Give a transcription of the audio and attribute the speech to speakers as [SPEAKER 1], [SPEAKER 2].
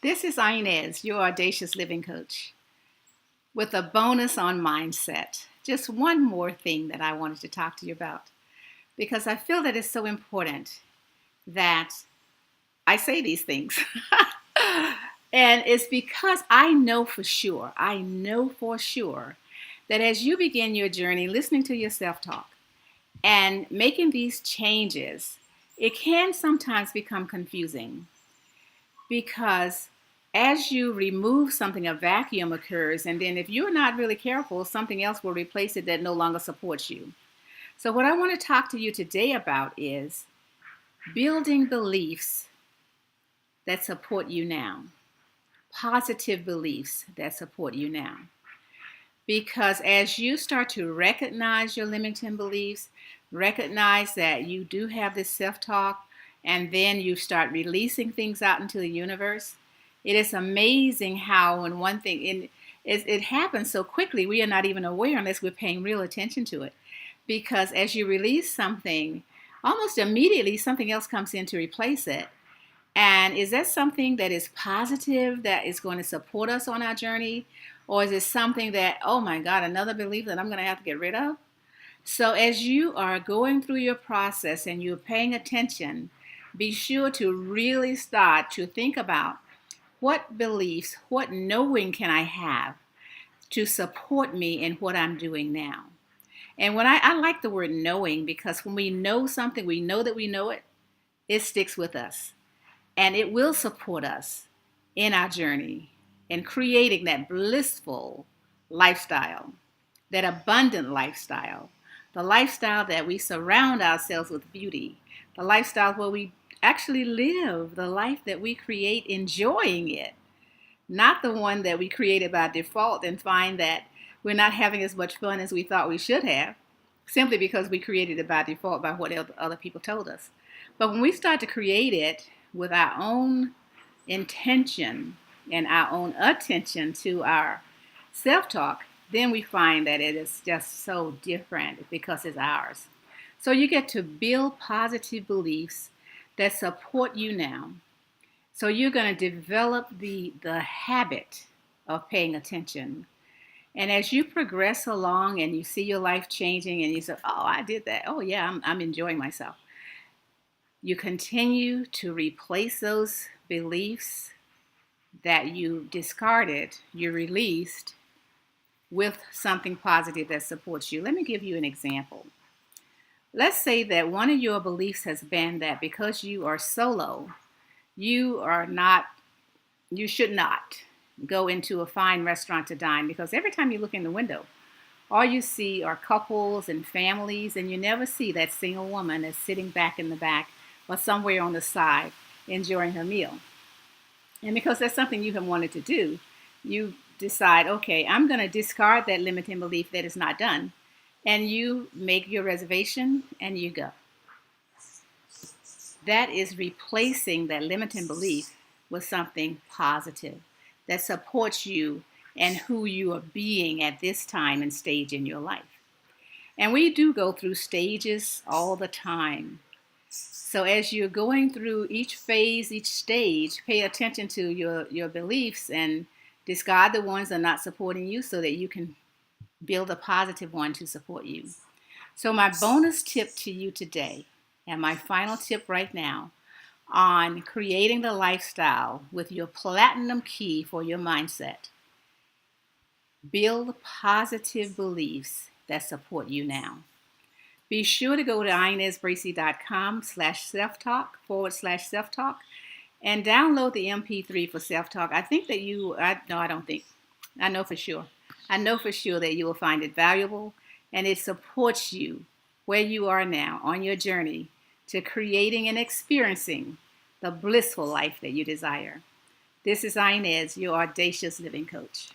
[SPEAKER 1] This is Inez, your audacious living coach, with a bonus on mindset. Just one more thing that I wanted to talk to you about because I feel that it's so important that I say these things. And it's because I know for sure that as you begin your journey listening to your self talk and making these changes, it can sometimes become confusing because as you remove something, a vacuum occurs, and then if you're not really careful, something else will replace it that no longer supports you. So, what I want to talk to you today about is building beliefs that support you now, positive beliefs that support you now. Because as you start to recognize your limiting beliefs, recognize that you do have this self talk, and then you start releasing things out into the universe, it is amazing how, when one thing, it happens so quickly, we are not even aware unless we're paying real attention to it. Because as you release something, almost immediately something else comes in to replace it. And is that something that is positive, that is going to support us on our journey? Or is it something that, oh my God, another belief that I'm going to have to get rid of? So as you are going through your process and you're paying attention, be sure to really start to think about what beliefs, what knowing can I have to support me in what I'm doing now. And when I like the word knowing because when we know something, we know that we know it, it sticks with us. And it will support us in our journey in creating that blissful lifestyle, that abundant lifestyle, the lifestyle that we surround ourselves with beauty, the lifestyle where we actually live the life that we create enjoying it, not the one that we created by default and find that we're not having as much fun as we thought we should have, simply because we created it by default by what other people told us. But when we start to create it with our own intention and our own attention to our self talk, then we find that it is just so different because it's ours. So you get to build positive beliefs that support you now. So you're going to develop the habit of paying attention. And as you progress along and you see your life changing and you say, oh, I did that. Oh, yeah, I'm enjoying myself. You continue to replace those beliefs that you discarded, you released, with something positive that supports you. Let me give you an example. Let's say that one of your beliefs has been that because you are solo, you are not, you should not go into a fine restaurant to dine because every time you look in the window, all you see are couples and families, and you never see that single woman that's sitting back in the back or somewhere on the side enjoying her meal. And because that's something you have wanted to do, you decide, okay, I'm going to discard that limiting belief that is not done. And you make your reservation and you go. That is replacing that limiting belief with something positive that supports you and who you are being at this time and stage in your life. And we do go through stages all the time. So as you're going through each phase, each stage, pay attention to your beliefs and discard the ones that are not supporting you so that you can build a positive one to support you. So my bonus tip to you today, and my final tip right now, on creating the lifestyle with your platinum key for your mindset, build positive beliefs that support you now. Be sure to go to inezbracy.com/self-talk /self-talk and download the MP3 for self-talk. I think that no, I don't think. I know for sure. I know for sure that you will find it valuable and it supports you where you are now on your journey to creating and experiencing the blissful life that you desire. This is Inez, your audacious living coach.